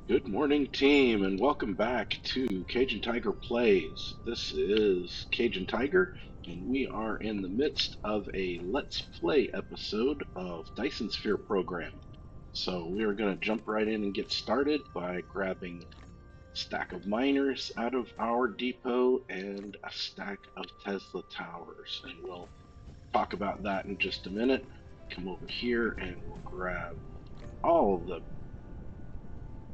Good morning, team, and welcome back to Cajun Tiger Plays. This is Cajun Tiger, and we are in the midst of a Let's Play episode of Dyson Sphere Program. So we are going to jump right in and get started by grabbing a stack of miners out of our depot and a stack of Tesla towers. And we'll talk about that in just a minute. Come over here and we'll grab all of the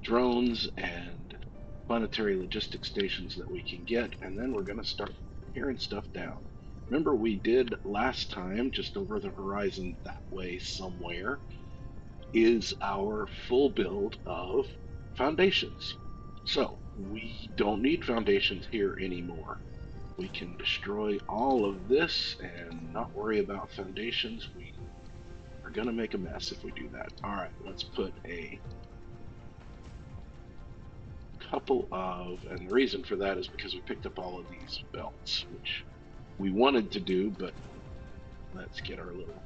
drones and planetary logistics stations that we can get, and then we're going to start tearing stuff down. Remember, we did last time, just over the horizon that way somewhere, is our full build of foundations. So, we don't need foundations here anymore. We can destroy all of this and not worry about foundations. We are going to make a mess if we do that. All right, let's put a couple of, and the reason for that is because we picked up all of these belts, which we wanted to do, but let's get our little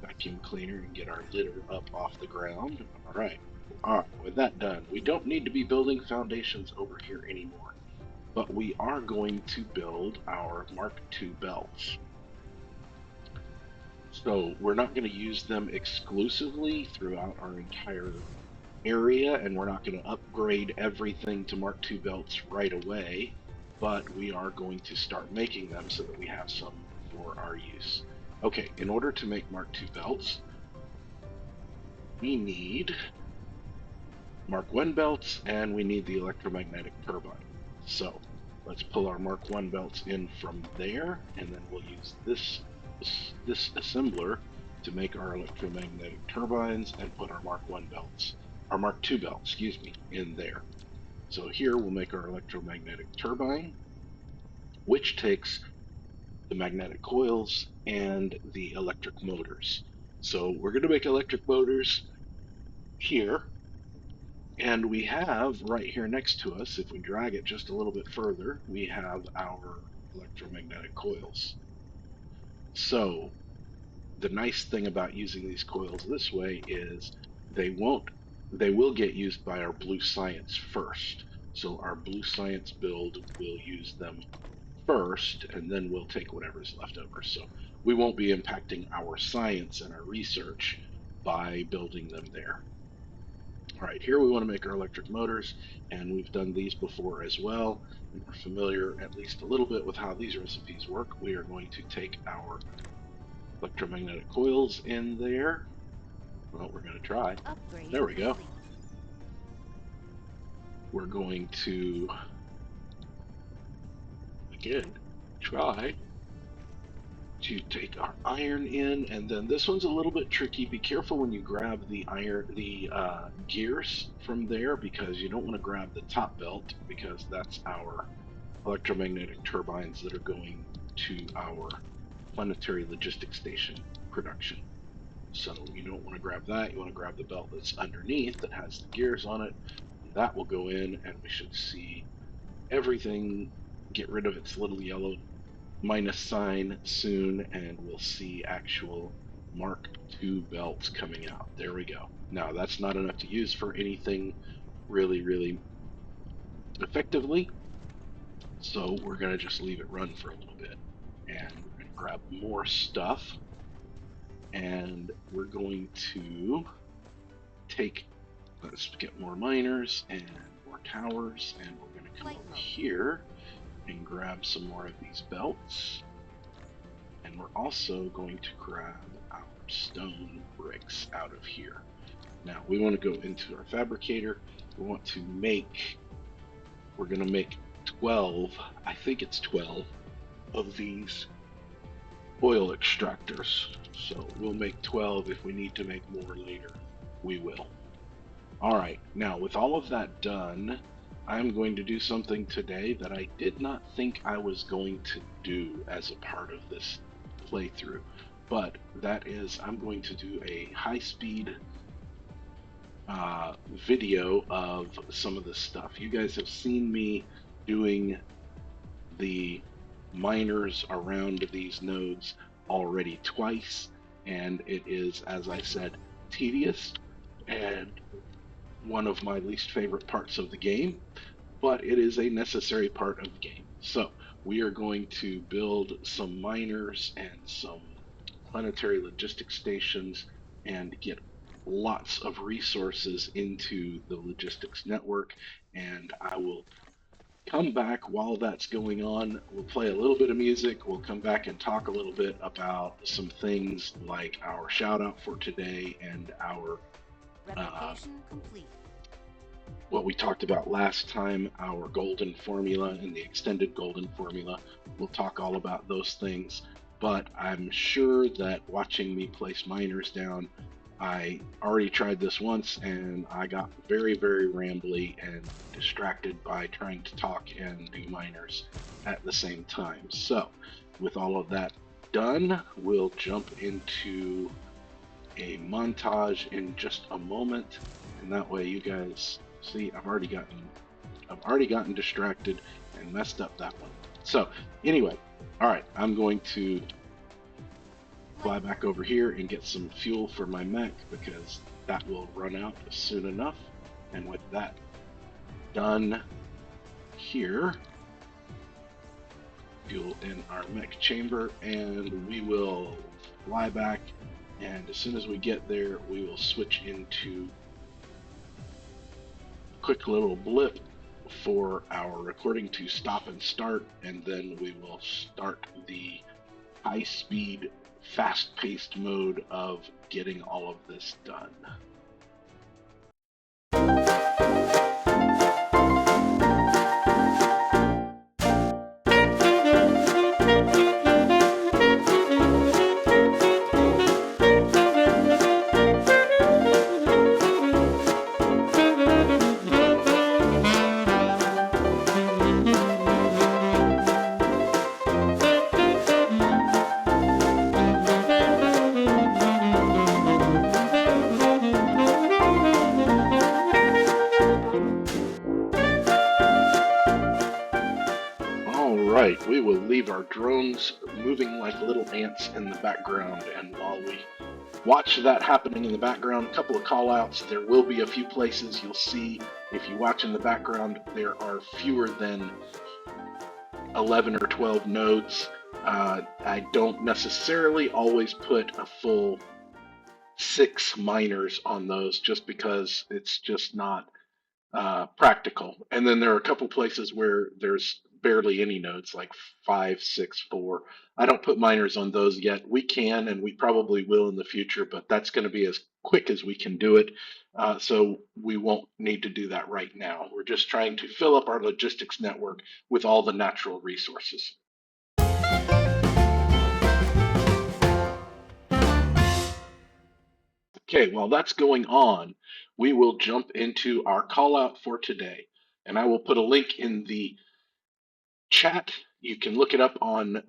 vacuum cleaner and get our litter up off the ground. All right. All right, with that done, we don't need to be building foundations over here anymore, but we are going to build our Mark II belts. So we're not going to use them exclusively throughout our entire area, and we're not going to upgrade everything to Mark II belts right away, but we are going to start making them so that we have some for our use. Okay, in order to make Mark II belts, we need Mark I belts and we need the electromagnetic turbine. So let's pull our Mark I belts in from there, and then we'll use this assembler to make our electromagnetic turbines and put our Mark I belts, our Mark II belt, excuse me, in there. So here we'll make our electromagnetic turbine, which takes the magnetic coils and the electric motors. So we're going to make electric motors here, and we have right here next to us, if we drag it just a little bit further, we have our electromagnetic coils. So the nice thing about using these coils this way is they will get used by our blue science first. So our blue science build will use them first, and then we'll take whatever's left over. So we won't be impacting our science and our research by building them there. All right, here we want to make our electric motors, and we've done these before as well, and we're familiar at least a little bit with how these recipes work. We are going to take our electromagnetic coils in there. Well, we're going to try. Upgrade There we go. complete. We're going to, again, try to take our iron in, and then this one's a little bit tricky. Be careful when you grab the gears from there, because you don't want to grab the top belt, because that's our electromagnetic turbines that are going to our planetary logistics station production. So you don't want to grab that. You want to grab the belt that's underneath that has the gears on it. That will go in, and we should see everything get rid of its little yellow minus sign soon, and we'll see actual Mark II belts coming out. There we go. Now, that's not enough to use for anything really effectively, so we're going to just leave it run for a little bit. And we're going to grab more stuff, and we're going to let's get more miners and more towers, and we're going to come over here and grab some more of these belts. And we're also going to grab our stone bricks out of here. Now we want to go into our fabricator. We're going to make 12, I think it's 12 of these oil extractors. So we'll make 12. If we need to make more later, we will. All right, now with all of that done, I'm going to do something today that I did not think I was going to do as a part of this playthrough, but that is I'm going to do a high-speed video of some of this stuff. You guys have seen me doing the miners around these nodes already twice, and it is, as I said, tedious, and one of my least favorite parts of the game, but it is a necessary part of the game. So we are going to build some miners and some planetary logistics stations and get lots of resources into the logistics network. And I will come back while that's going on. We'll play a little bit of music. We'll come back and talk a little bit about some things like our shout out for today and our Replication complete. what we talked about last time, our golden formula and the extended golden formula. We'll talk all about those things. But I'm sure that watching me place miners down, I already tried this once and I got very, very rambly and distracted by trying to talk and do miners at the same time. So, with all of that done, we'll jump into a montage in just a moment, and that way you guys see I've already gotten distracted and messed up that one. So anyway, all right, I'm going to fly back over here and get some fuel for my mech because that will run out soon enough. And with that done here, fuel in our mech chamber, and we will fly back. And as soon as we get there, we will switch into a quick little blip for our recording to stop and start, and then we will start the high speed, fast paced mode of getting all of this done. Right, we will leave our drones moving like little ants in the background, and while we watch that happening in the background, a couple of call outs. There will be a few places you'll see, if you watch in the background, there are fewer than 11 or 12 nodes. I don't necessarily always put a full 6 miners on those just because it's just not practical. And then there are a couple places where there's barely any nodes, like 5, 6, 4. I don't put miners on those yet. We can, and we probably will in the future, but that's going to be as quick as we can do it. So we won't need to do that right now. We're just trying to fill up our logistics network with all the natural resources. Okay, while that's going on, we will jump into our call out for today. And I will put a link in the chat. You can look it up on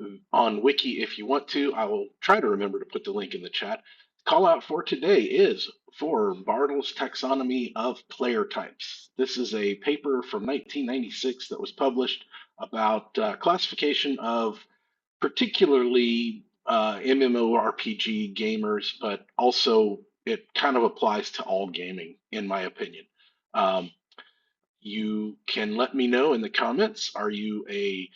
Wiki if you want to. I will try to remember to put the link in the chat. Call out for today is for Bartle's Taxonomy of Player Types. This is a paper from 1996 that was published about classification of particularly MMORPG gamers, but also it kind of applies to all gaming, in my opinion. You can let me know in the comments. Are you a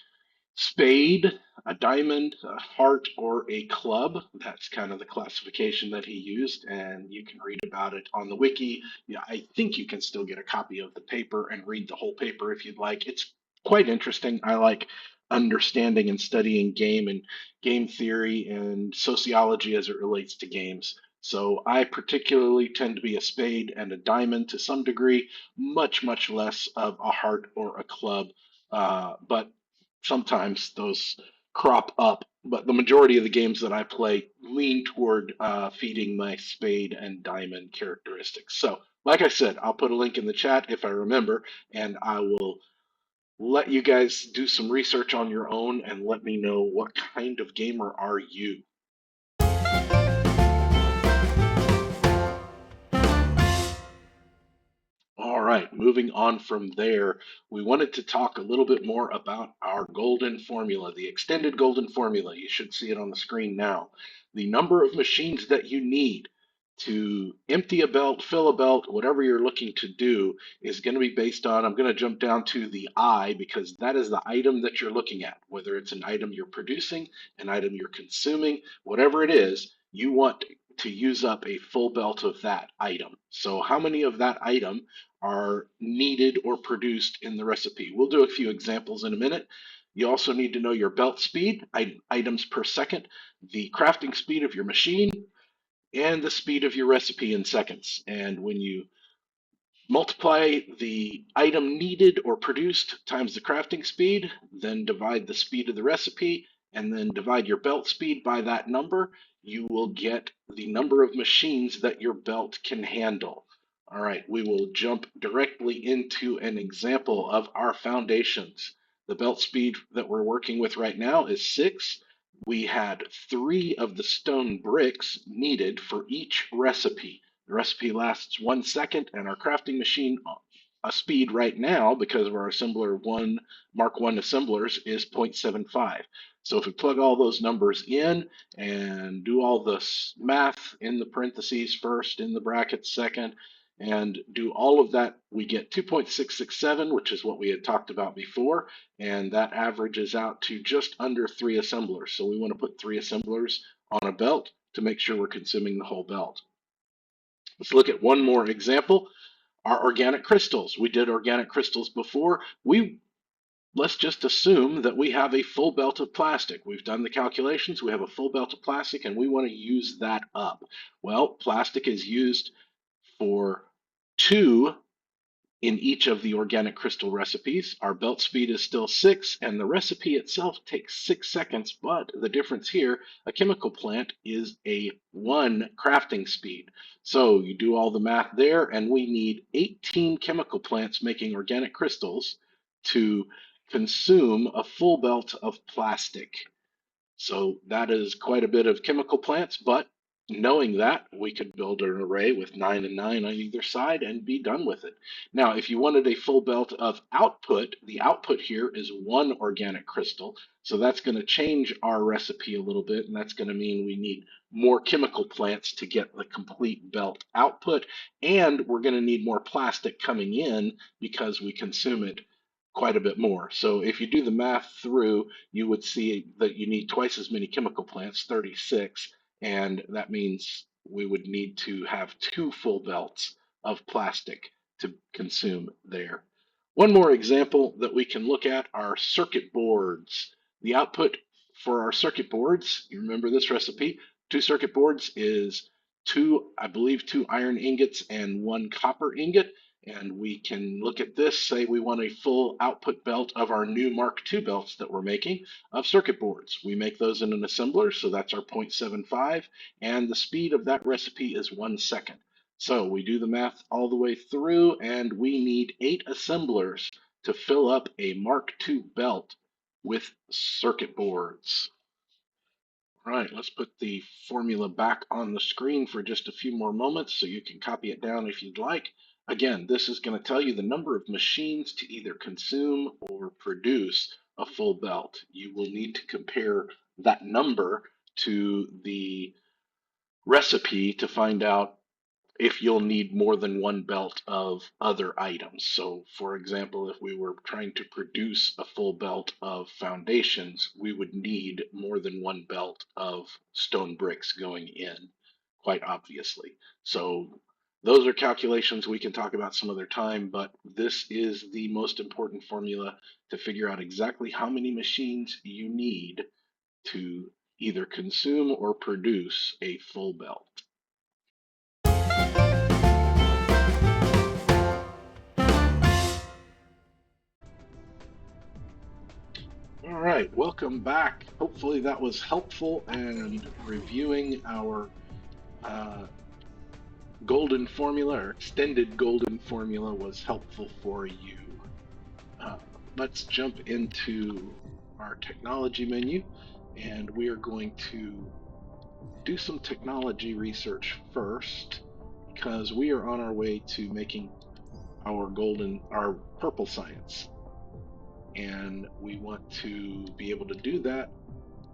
spade, a diamond, a heart, or a club? That's kind of the classification that he used, and you can read about it on the wiki. Yeah, I think you can still get a copy of the paper and read the whole paper if you'd like. It's quite interesting. I like understanding and studying game and game theory and sociology as it relates to games. So I particularly tend to be a spade and a diamond to some degree, much, much less of a heart or a club. But sometimes those crop up, but the majority of the games that I play lean toward feeding my spade and diamond characteristics. So, like I said, I'll put a link in the chat if I remember, and I will let you guys do some research on your own and let me know what kind of gamer are you. All right, moving on from there, we wanted to talk a little bit more about our golden formula, the extended golden formula. You should see it on the screen now. The number of machines that you need to empty a belt, fill a belt, whatever you're looking to do is going to be based on, I'm going to jump down to the I because that is the item that you're looking at. Whether it's an item you're producing, an item you're consuming, whatever it is, you want to use up a full belt of that item. So how many of that item are needed or produced in the recipe? We'll do a few examples in a minute. You also need to know your belt speed, items per second, the crafting speed of your machine, and the speed of your recipe in seconds. And when you multiply the item needed or produced times the crafting speed, then divide the speed of the recipe, and then divide your belt speed by that number, you will get the number of machines that your belt can handle. All right, we will jump directly into an example of our foundations. The belt speed that we're working with right now is 6. We had 3 of the stone bricks needed for each recipe. The recipe lasts 1 second, and our crafting machine speed right now, because of our assembler one Mark 1 assemblers, is 0.75. So if we plug all those numbers in and do all the math in the parentheses first, in the brackets second, and do all of that, we get 2.667, which is what we had talked about before, and that averages out to just under 3 assemblers. So we want to put 3 assemblers on a belt to make sure we're consuming the whole belt. Let's look at one more example. Our organic crystals. We did organic crystals before. Let's just assume that we have a full belt of plastic. We've done the calculations. We have a full belt of plastic, and we want to use that up. Well, plastic is used for 2 in each of the organic crystal recipes. Our belt speed is still 6, and the recipe itself takes 6 seconds, but the difference here, a chemical plant is a 1 crafting speed. So you do all the math there, and we need 18 chemical plants making organic crystals to consume a full belt of plastic. So that is quite a bit of chemical plants, but knowing that, we could build an array with 9 and 9 on either side and be done with it. Now, if you wanted a full belt of output, the output here is 1 organic crystal. So that's going to change our recipe a little bit, and that's going to mean we need more chemical plants to get the complete belt output, and we're going to need more plastic coming in because we consume it quite a bit more. So if you do the math through, you would see that you need twice as many chemical plants, 36, and that means we would need to have 2 full belts of plastic to consume there. One more example that we can look at are circuit boards. The output for our circuit boards, you remember this recipe, 2 circuit boards is 2, I believe, 2 iron ingots and 1 copper ingot. And we can look at this, say we want a full output belt of our new Mark II belts that we're making of circuit boards. We make those in an assembler, so that's our 0.75, and the speed of that recipe is 1 second. So we do the math all the way through, and we need 8 assemblers to fill up a Mark II belt with circuit boards. All right, let's put the formula back on the screen for just a few more moments so you can copy it down if you'd like. Again, this is going to tell you the number of machines to either consume or produce a full belt. You will need to compare that number to the recipe to find out if you'll need more than 1 belt of other items. So for example, if we were trying to produce a full belt of foundations, we would need more than 1 belt of stone bricks going in, quite obviously. So those are calculations we can talk about some other time, but this is the most important formula to figure out exactly how many machines you need to either consume or produce a full belt. All right, welcome back. Hopefully that was helpful, and reviewing our golden formula or extended golden formula was helpful for you. Uh, let's jump into our technology menu, and we are going to do some technology research first because we are on our way to making our purple science, and we want to be able to do that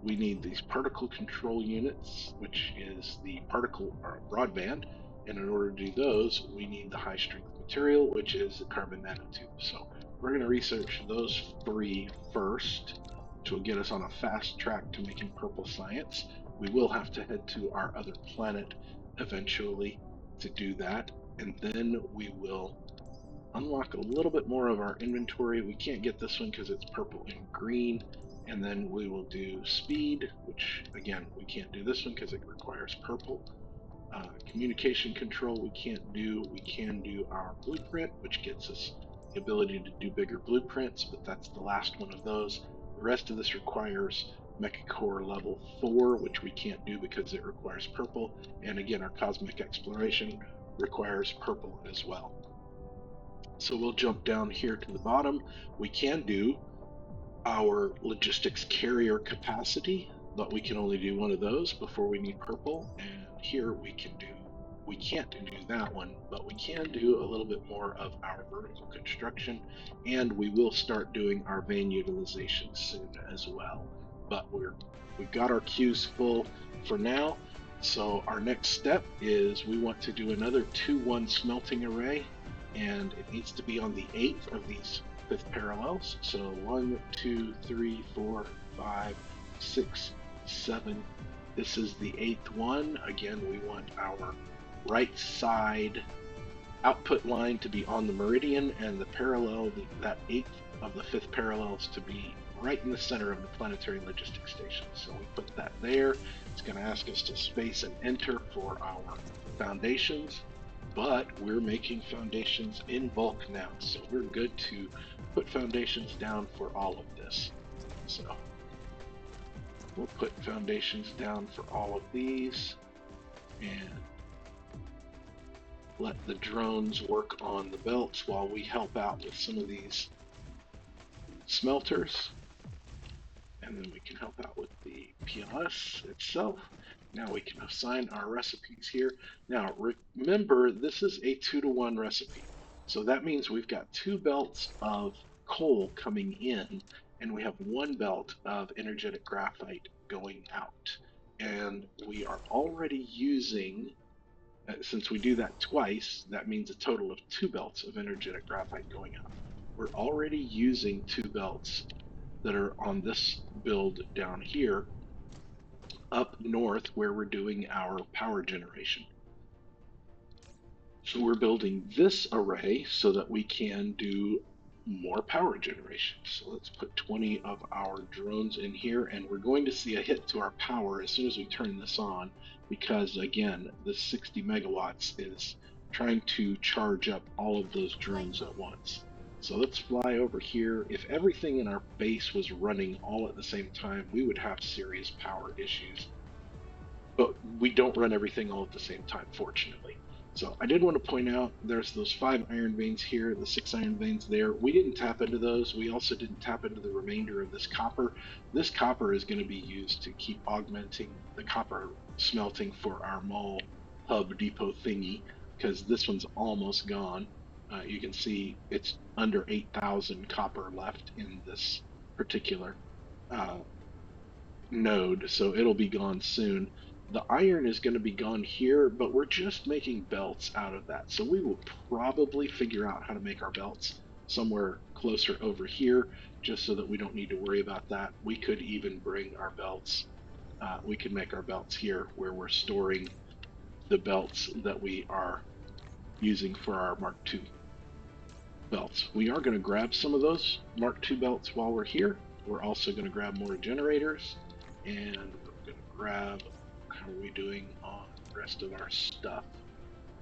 we need these particle control units, which is the particle broadband. And in order to do those, we need the high strength material, which is the carbon nanotube. So we're going to research those three first, which will get us on a fast track to making purple science. We will have to head to our other planet eventually to do that. And then we will unlock a little bit more of our inventory. We can't get this one because it's purple and green. And then we will do speed, which again, we can't do this one because it requires purple. Communication control we can't do. We can do our blueprint, which gets us the ability to do bigger blueprints, but that's the last one of those. The rest of this requires Mecha Core level 4, which we can't do because it requires purple. And again, our cosmic exploration requires purple as well. So we'll jump down here to the bottom. We can do our logistics carrier capacity, but we can only do one of those before we need purple. And here we can't do that one, but we can do a little bit more of our vertical construction, and we will start doing our vein utilization soon as well. But we've got our queues full for now. So our next step is we want to do another 2-1 smelting array, and it needs to be on the 8th of these fifth parallels. So 1, 2, 3, 4, 5, 6, 7. This is the 8th one. Again, we want our right side output line to be on the meridian, and the parallel, that 8th of the fifth parallels, to be right in the center of the planetary logistics station. So we put that there. It's going to ask us to space and enter for our foundations, but we're making foundations in bulk now, so we're good to put foundations down for all of this. So we'll put foundations down for all of these and let the drones work on the belts while we help out with some of these smelters. And then we can help out with the PLS itself. Now we can assign our recipes here. Now remember, this is a 2-to-1 recipe. So that means we've got 2 belts of coal coming in, and we have 1 belt of energetic graphite going out. And we are already using, since we do that twice, that means a total of 2 belts of energetic graphite going out. We're already using 2 belts that are on this build down here up north where we're doing our power generation. So we're building this array so that we can do more power generation. So let's put 20 of our drones in here, and we're going to see a hit to our power as soon as we turn this on, because again, the 60 megawatts is trying to charge up all of those drones at once. So let's fly over here. If everything in our base was running all at the same time, we would have serious power issues. But we don't run everything all at the same time, fortunately. So I did want to point out there's those 5 iron veins here, the 6 iron veins there. We didn't tap into those. We also didn't tap into the remainder of this copper. This copper is going to be used to keep augmenting the copper smelting for our mall hub depot thingy, because this one's almost gone. You can see it's under 8,000 copper left in this particular node, so it'll be gone soon. The iron is going to be gone here, but we're just making belts out of that. So we will probably figure out how to make our belts somewhere closer over here, just so that we don't need to worry about that. We could even bring our belts, we could make our belts here where we're storing the belts that we are using for our Mark II belts. We are going to grab some of those Mark II belts while we're here. We're also going to grab more generators, and we're going to grab, how are we doing on the rest of our stuff?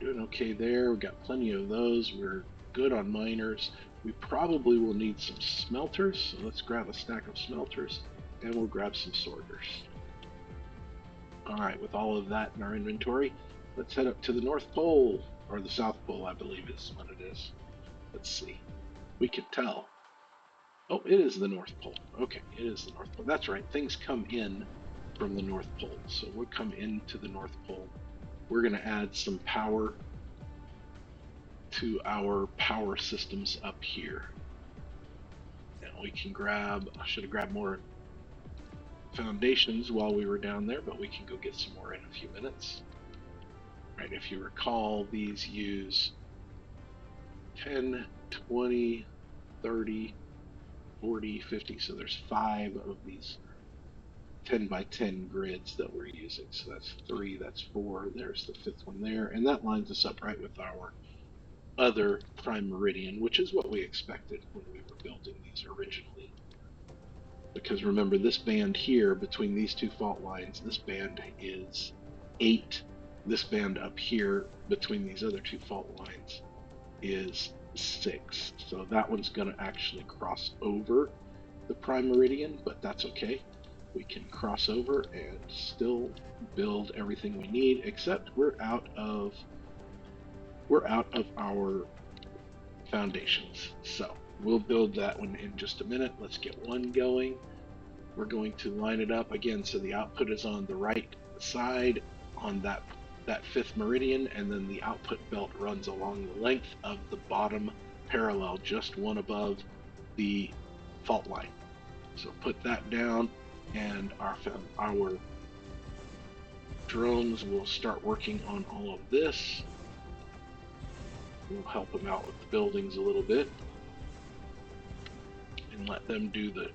Doing okay there. We've got plenty of those. We're good on miners. We probably will need some smelters, so let's grab a stack of smelters, and we'll grab some sorters. All right, with all of that in our inventory, let's head up to the North Pole, or the South Pole, I believe is what it is. Let's see. We can tell. Oh, it is the North Pole. Okay, it is the North Pole. That's right. Things come in from the North Pole. So we'll come into the North Pole. We're going to add some power to our power systems up here. And we can grab, I should have grabbed more foundations while we were down there, but we can go get some more in a few minutes. All right, if you recall, these use 10, 20, 30, 40, 50. So there's 5 of these 10 by 10 grids that we're using. So that's 3, that's 4, there's the 5th one there. And that lines us up right with our other prime meridian, which is what we expected when we were building these originally. Because remember, this band here between these 2 fault lines, this band is 8. This band up here between these other 2 fault lines is 6. So that one's going to actually cross over the prime meridian, but that's okay. We can cross over and still build everything we need, except we're out of our foundations. So we'll build that one in just a minute. Let's get one going. We're going to line it up again so the output is on the right side on that 5th meridian, and then the output belt runs along the length of the bottom parallel, just one above the fault line. So put that down, and our drones will start working on all of this. We'll help them out with the buildings a little bit and let them do the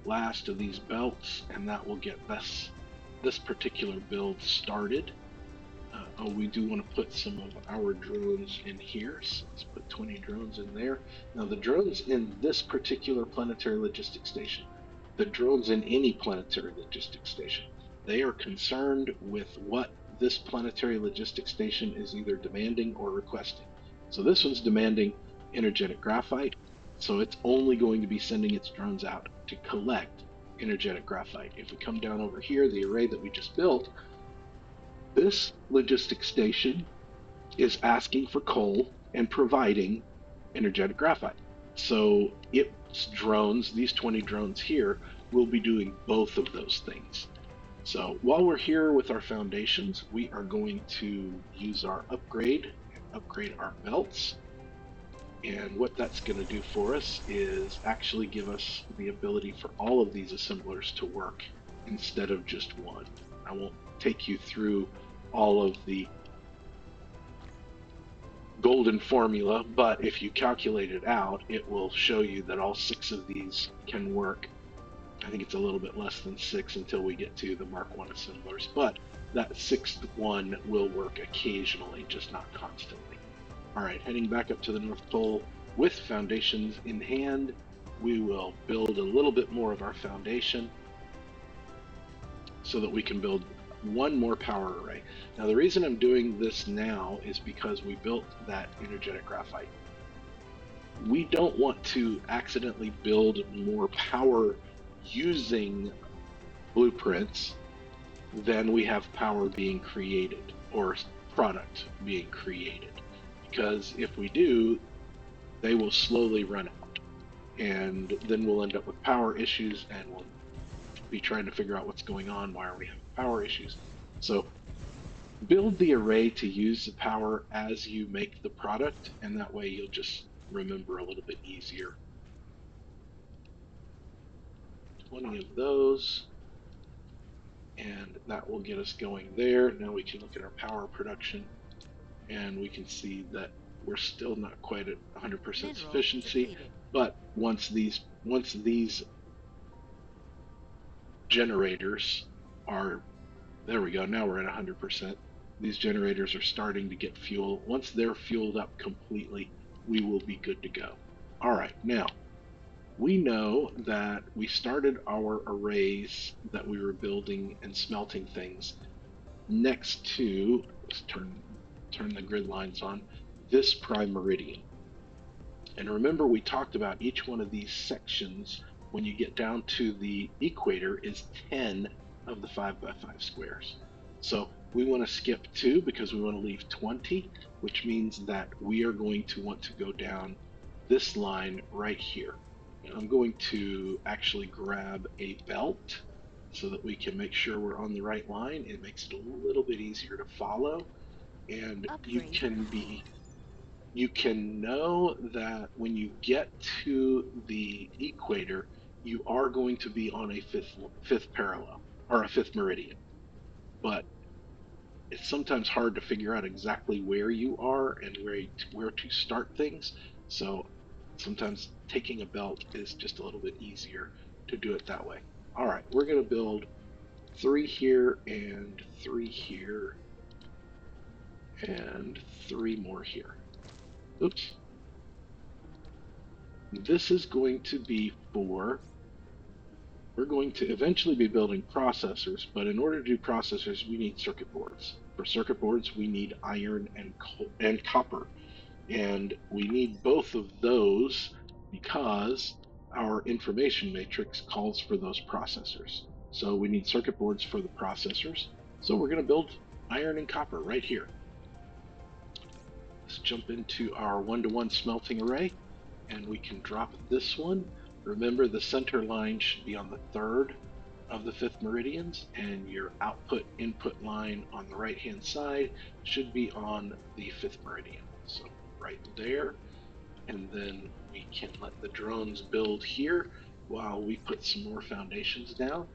last of these belts, and that will get this particular build started. We do want to put some of our drones in here, so let's put 20 drones in there. Now the drones in this particular planetary logistics station, the drones in any planetary logistics station, they are concerned with what this planetary logistics station is either demanding or requesting. So this one's demanding energetic graphite, so it's only going to be sending its drones out to collect energetic graphite. If we come down over here, the array that we just built, this logistics station is asking for coal and providing energetic graphite. So its drones, these 20 drones here, will be doing both of those things. So while we're here with our foundations, we are going to use our upgrade our belts. And what that's going to do for us is actually give us the ability for all of these assemblers to work instead of just one. I won't take you through all of the golden formula, but if you calculate it out, it will show you that all 6 of these can work. I think it's a little bit less than 6 until we get to the Mark 1 assemblers, but that 6th one will work occasionally, just not constantly. All right, heading back up to the North Pole with foundations in hand, we will build a little bit more of our foundation so that we can build one more power array. Now the reason I'm doing this now is because we built that energetic graphite. We don't want to accidentally build more power using blueprints than we have power being created or product being created. Because if we do, they will slowly run out. And then we'll end up with power issues, and we'll be trying to figure out what's going on. Why are we having power issues? So build the array to use the power as you make the product, and that way you'll just remember a little bit easier. 20 of those, and that will get us going there. Now we can look at our power production, and we can see that we're still not quite at 100% sufficiency, but once these generators are, there we go, now we're at 100%. These generators are starting to get fuel. Once they're fueled up completely, we will be good to go. All right, now we know that we started our arrays that we were building and smelting things next to, let's turn the grid lines on, this prime meridian. And remember, we talked about each one of these sections when you get down to the equator is 10 of the 5 by 5 squares. So we want to skip 2 because we want to leave 20, which means that we are going to want to go down this line right here. And I'm going to actually grab a belt so that we can make sure we're on the right line. It makes it a little bit easier to follow. And you can know that when you get to the equator, you are going to be on a fifth parallel or a fifth meridian, but it's sometimes hard to figure out exactly where you are and where to start things. So sometimes taking a belt is just a little bit easier to do it that way. All right, we're going to build 3 here and 3 here and 3 more here. Oops. This is going to be for, we're going to eventually be building processors, but in order to do processors, we need circuit boards. For circuit boards, we need iron and copper. And we need both of those because our information matrix calls for those processors. So we need circuit boards for the processors. So we're going to build iron and copper right here. Let's jump into our 1-to-1 smelting array, and we can drop this one. Remember, the center line should be on the 3rd of the 5th meridians, and your output input line on the right hand side should be on the 5th meridian. So right there, and then we can let the drones build here while we put some more foundations down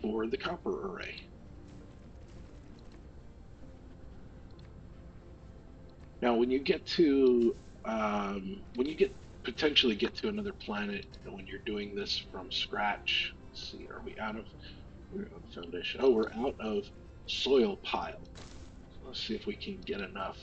for the copper array. Now, when you get to potentially get to another planet, and when you're doing this from scratch, let's see, are we out of? We're on foundation. Oh, we're out of soil pile. So let's see if we can get enough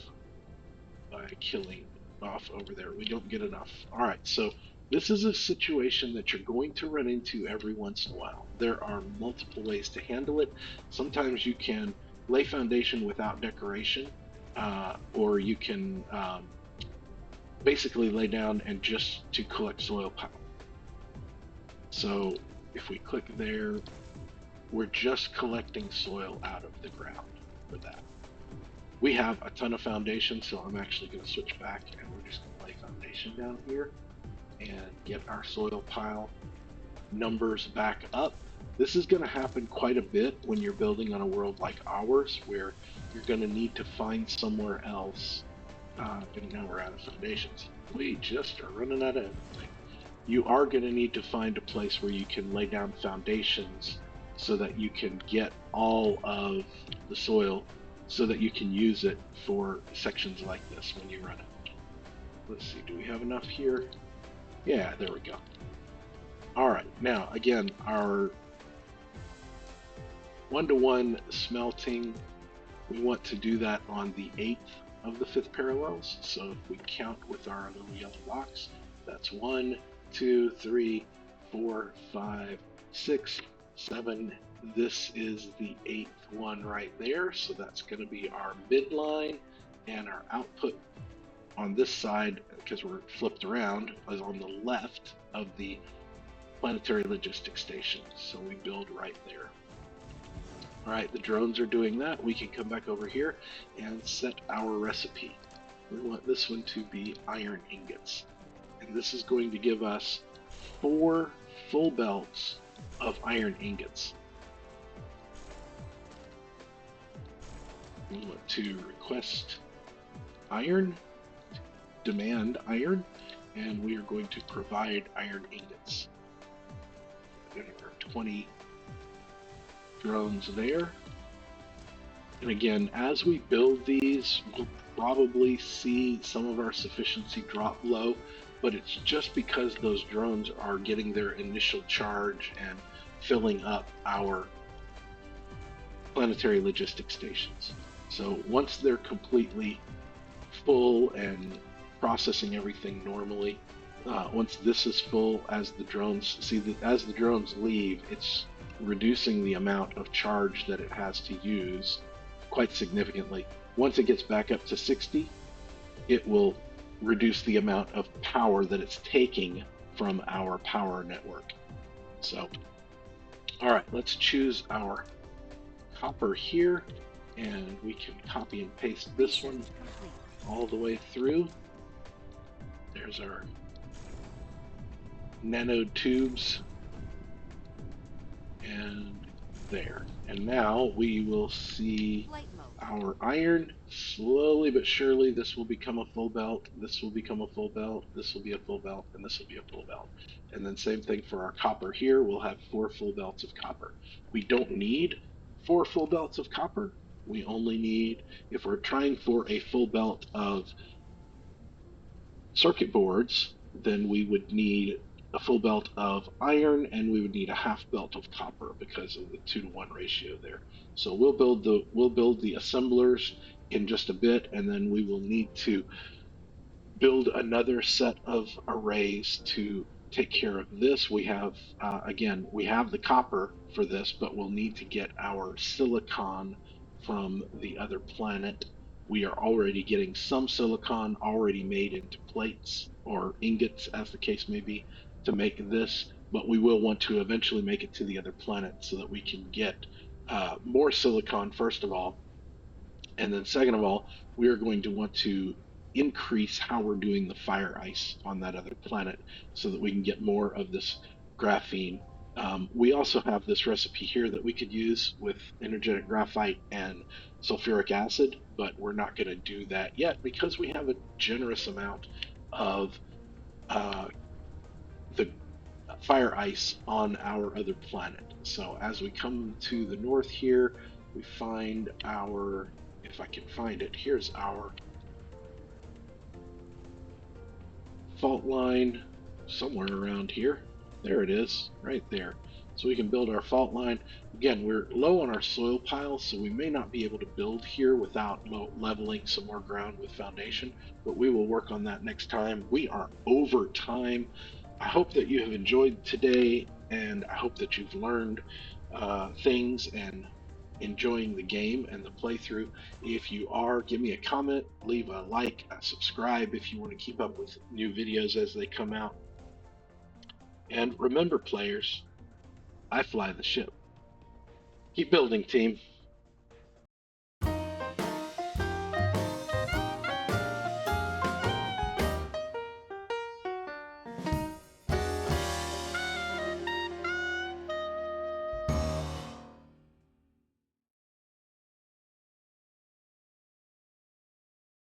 by killing off over there. We don't get enough. All right, so this is a situation that you're going to run into every once in a while. There are multiple ways to handle it. Sometimes you can lay foundation without decoration, or you can basically lay down and just to collect soil pile. So if we click there, we're just collecting soil out of the ground for that. We have a ton of foundation, so I'm actually going to switch back and we're just going to lay foundation down here and get our soil pile numbers back up. This is going to happen quite a bit when you're building on a world like ours, where you're going to need to find somewhere else. And now we're out of foundations. We just are running out of everything. You are going to need to find a place where you can lay down foundations so that you can get all of the soil so that you can use it for sections like this when you run it. Let's see, do we have enough here? Yeah, there we go. All right, now again, our 1-to-1 smelting, we want to do that on the 8th of the 5th parallels. So if we count with our little yellow box, that's 1, 2, 3, 4, 5, 6, 7. This is the 8th one right there. So that's going to be our midline, and our output on this side, because we're flipped around, is on the left of the planetary logistics station. So we build right there. All right, the drones are doing that. We can come back over here and set our recipe. We want this one to be iron ingots. And this is going to give us 4 full belts of iron ingots. We want to request iron, demand iron, and we are going to provide iron ingots. There are 20 drones there. And again, as we build these, we'll probably see some of our sufficiency drop low, but it's just because those drones are getting their initial charge and filling up our planetary logistics stations. So once they're completely full and processing everything normally, once this is full, as the drones as the drones leave, it's reducing the amount of charge that it has to use quite significantly. Once it gets back up to 60, it will reduce the amount of power that it's taking from our power network. So, all right, let's choose our copper here, and we can copy and paste this one all the way through. There's our nanotubes, and there. And now we will see our iron. Slowly but surely, this will become a full belt. This will become a full belt. This will be a full belt, and this will be a full belt. And then same thing for our copper here. We'll have 4 full belts of copper. We don't need 4 full belts of copper. We only need, if we're trying for a full belt of circuit boards, then we would need a full belt of iron and we would need a half belt of copper because of the 2-to-1 ratio there. So we'll build the assemblers in just a bit, and then we will need to build another set of arrays to take care of this. We have, again, we have the copper for this, but we'll need to get our silicon from the other planet. We are already getting some silicon already made into plates or ingots, as the case may be, to make this, but we will want to eventually make it to the other planet so that we can get more silicon, first of all, and then, second of all, we are going to want to increase how we're doing the fire ice on that other planet so that we can get more of this graphene. We also have this recipe here that we could use with energetic graphite and sulfuric acid, but we're not going to do that yet because we have a generous amount of uh, the fire ice on our other planet. So as we come to the north here, we find our, if I can find it, here's our fault line somewhere around here. There it is, right there. So we can build our fault line. Again, we're low on our soil piles, so we may not be able to build here without leveling some more ground with foundation, but we will work on that next time. We are over time. I hope that you have enjoyed today, and I hope that you've learned things and enjoying the game and the playthrough. If you are, give me a comment, leave a like, subscribe if you want to keep up with new videos as they come out. And remember, players, I fly the ship. Keep building, team.